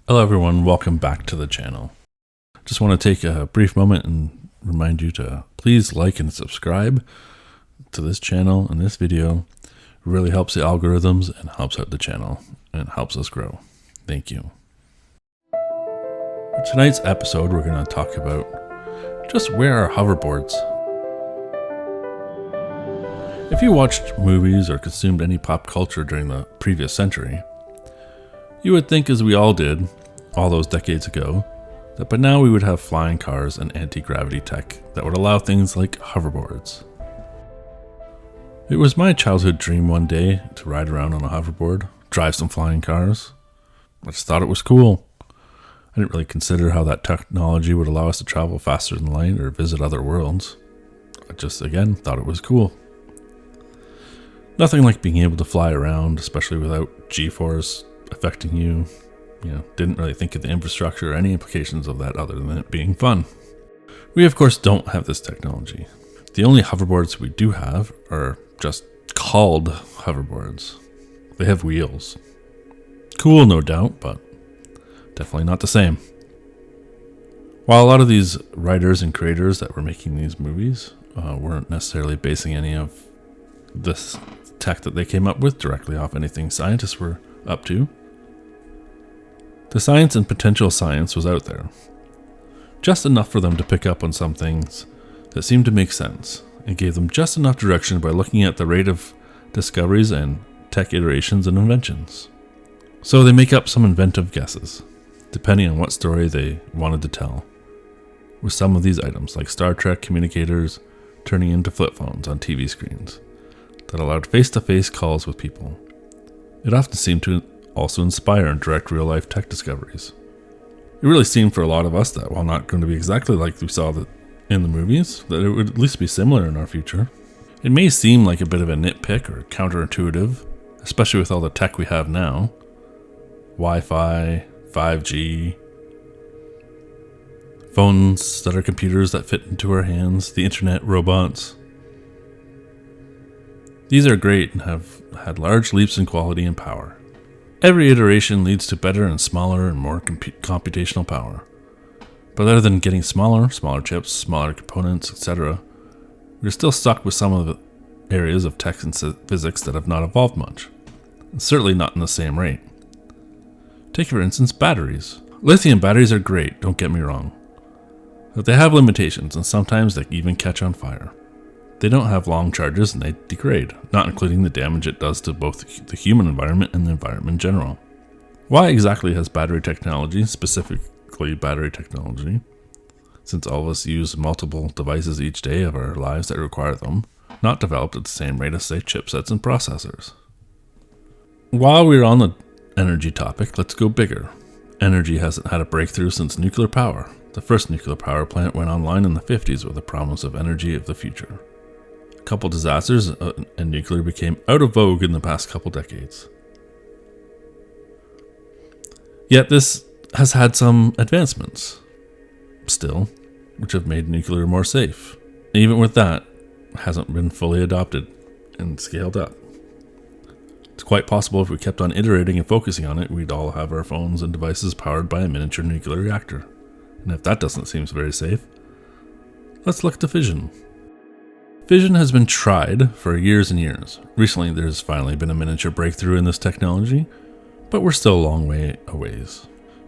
Hello everyone, welcome back to the channel. Just want to take a brief moment and remind you to please like and subscribe to this channel and this video. It really helps the algorithms and helps out the channel and helps us grow. Thank you. For tonight's episode, we're going to talk about just where are hoverboards. If you watched movies or consumed any pop culture during the previous century, you would think, as we all did all those decades ago, that by now we would have flying cars and anti-gravity tech that would allow things like hoverboards. It was my childhood dream one day to ride around on a hoverboard, drive some flying cars. I just thought it was cool. I didn't really consider how that technology would allow us to travel faster than light or visit other worlds. I just, again, thought it was cool. Nothing like being able to fly around, especially without G-force affecting you. Didn't really think of the infrastructure or any implications of that other than it being fun. We, of course, don't have this technology. The only hoverboards we do have are just called hoverboards. They have wheels. Cool, no doubt, but definitely not the same. While a lot of these writers and creators that were making these movies weren't necessarily basing any of this tech that they came up with directly off anything scientists were up to, the science and potential science was out there. Just enough for them to pick up on some things that seemed to make sense, and gave them just enough direction by looking at the rate of discoveries and tech iterations and inventions. So they make up some inventive guesses, depending on what story they wanted to tell, with some of these items like Star Trek communicators turning into flip phones on TV screens that allowed face-to-face calls with people. It often seemed to also inspire and direct real-life tech discoveries. It really seemed for a lot of us that, while not going to be exactly like we saw in the movies, that it would at least be similar in our future. It may seem like a bit of a nitpick or counterintuitive, especially with all the tech we have now. Wi-Fi, 5G, phones that are computers that fit into our hands, the internet, robots. These are great and have had large leaps in quality and power. Every iteration leads to better and smaller and more computational power. But other than getting smaller chips, smaller components, etc., we're still stuck with some of the areas of tech and physics that have not evolved much, and certainly not in the same rate. Take, for instance, batteries. Lithium batteries are great, don't get me wrong, but they have limitations, and sometimes they even catch on fire. They don't have long charges and they degrade, not including the damage it does to both the human environment and the environment in general. Why exactly has battery technology, specifically battery technology, since all of us use multiple devices each day of our lives that require them, not developed at the same rate as, say, chipsets and processors? While we're on the energy topic, let's go bigger. Energy hasn't had a breakthrough since nuclear power. The first nuclear power plant went online in the 50s with the promise of energy of the future. A couple disasters and nuclear became out of vogue in the past couple decades. Yet this has had some advancements still, which have made nuclear more safe. Even with that, it hasn't been fully adopted and scaled up. It's quite possible if we kept on iterating and focusing on it, we'd all have our phones and devices powered by a miniature nuclear reactor. And if that doesn't seem very safe, let's look to fission. Fission has been tried for years and years. Recently, there's finally been a miniature breakthrough in this technology, but we're still a long way away.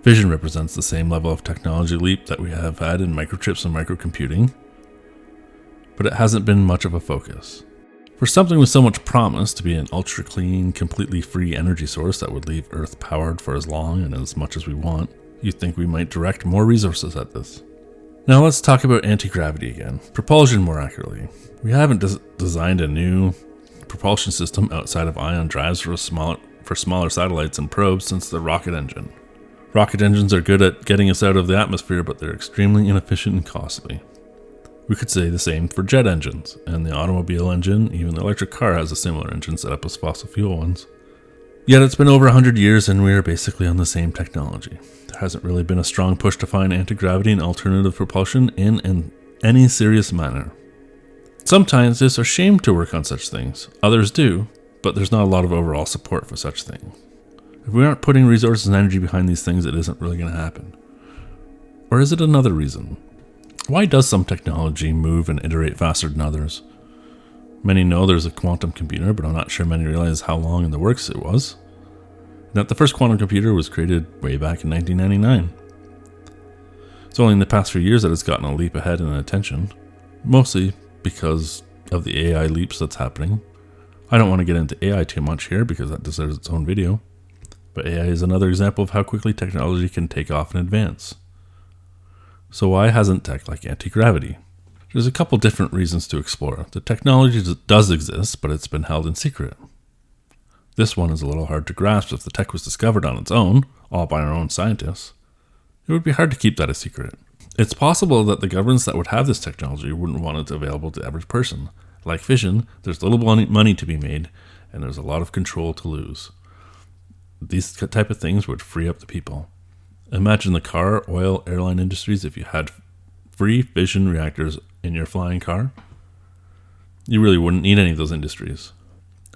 Fission represents the same level of technology leap that we have had in microchips and microcomputing, but it hasn't been much of a focus. For something with so much promise to be an ultra-clean, completely free energy source that would leave Earth powered for as long and as much as we want, you'd think we might direct more resources at this. Now let's talk about anti-gravity again. Propulsion, more accurately. We haven't designed a new propulsion system outside of ion drives for smaller satellites and probes since the rocket engine. Rocket engines are good at getting us out of the atmosphere, but they're extremely inefficient and costly. We could say the same for jet engines, and the automobile engine, even the electric car has a similar engine setup as fossil fuel ones. Yet it's been over 100 years and we are basically on the same technology. There hasn't really been a strong push to find anti-gravity and alternative propulsion in any serious manner. Some scientists are ashamed to work on such things. Others do, but there's not a lot of overall support for such things. If we aren't putting resources and energy behind these things, it isn't really going to happen. Or is it another reason? Why does some technology move and iterate faster than others? Many know there's a quantum computer, but I'm not sure many realize how long in the works it was. And that the first quantum computer was created way back in 1999. It's only in the past few years that it's gotten a leap ahead in attention, mostly because of the AI leaps that's happening. I don't want to get into AI too much here because that deserves its own video, but AI is another example of how quickly technology can take off and advance. So why hasn't tech like anti-gravity? There's a couple different reasons to explore. The technology does exist, but it's been held in secret. This one is a little hard to grasp. If the tech was discovered on its own, all by our own scientists, it would be hard to keep that a secret. It's possible that the governments that would have this technology wouldn't want it available to the average person. Like fission, there's little money to be made, and there's a lot of control to lose. These type of things would free up the people. Imagine the car, oil, airline industries if you had free fission reactors in your flying car. You really wouldn't need any of those industries.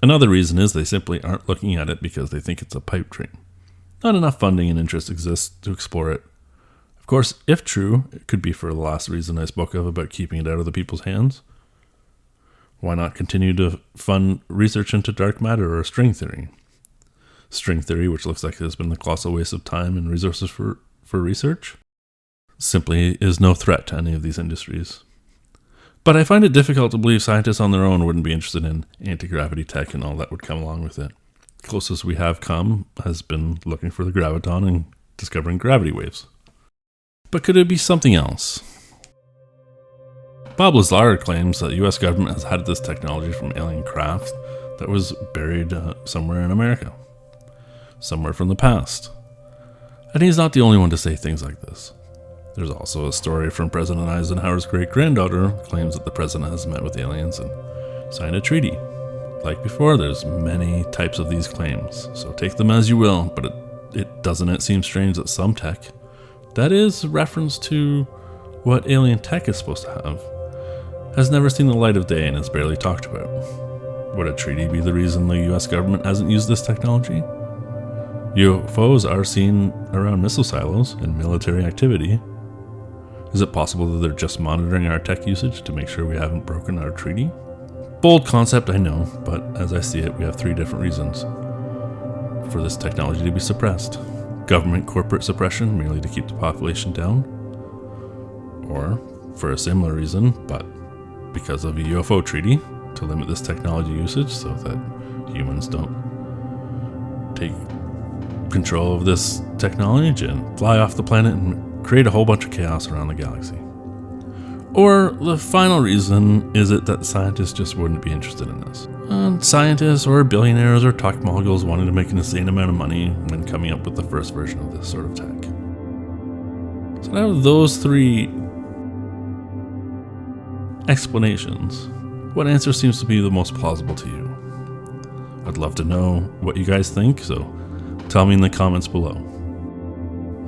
Another reason is they simply aren't looking at it because they think it's a pipe dream. Not enough funding and interest exists to explore it. Of course, if true, it could be for the last reason I spoke of about keeping it out of the people's hands. Why not continue to fund research into dark matter or string theory? String theory, which looks like it has been a colossal waste of time and resources for research, simply is no threat to any of these industries. But I find it difficult to believe scientists on their own wouldn't be interested in anti-gravity tech and all that would come along with it. The closest we have come has been looking for the graviton and discovering gravity waves. But could it be something else? Bob Lazar claims that the US government has had this technology from alien craft that was buried somewhere in America, somewhere from the past. And he's not the only one to say things like this. There's also a story from President Eisenhower's great-granddaughter who claims that the president has met with aliens and signed a treaty. Like before, there's many types of these claims, so take them as you will, but doesn't it seem strange that some tech, that is reference to what alien tech is supposed to have, has never seen the light of day and is barely talked about? Would a treaty be the reason the US government hasn't used this technology? UFOs are seen around missile silos and military activity. Is it possible that they're just monitoring our tech usage to make sure we haven't broken our treaty? Bold concept, I know, but as I see it, we have three different reasons for this technology to be suppressed. Government corporate suppression, merely to keep the population down. Or, for a similar reason, but because of a UFO treaty, to limit this technology usage so that humans don't take control of this technology and fly off the planet and create a whole bunch of chaos around the galaxy. Or the final reason is it that scientists just wouldn't be interested in this. Scientists or billionaires or tech moguls wanting to make an insane amount of money when coming up with the first version of this sort of tech. So out of those three explanations, what answer seems to be the most plausible to you? I'd love to know what you guys think, so tell me in the comments below.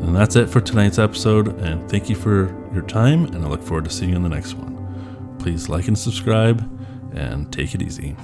And that's it for tonight's episode, and thank you for your time, and I look forward to seeing you in the next one. Please like and subscribe, and take it easy.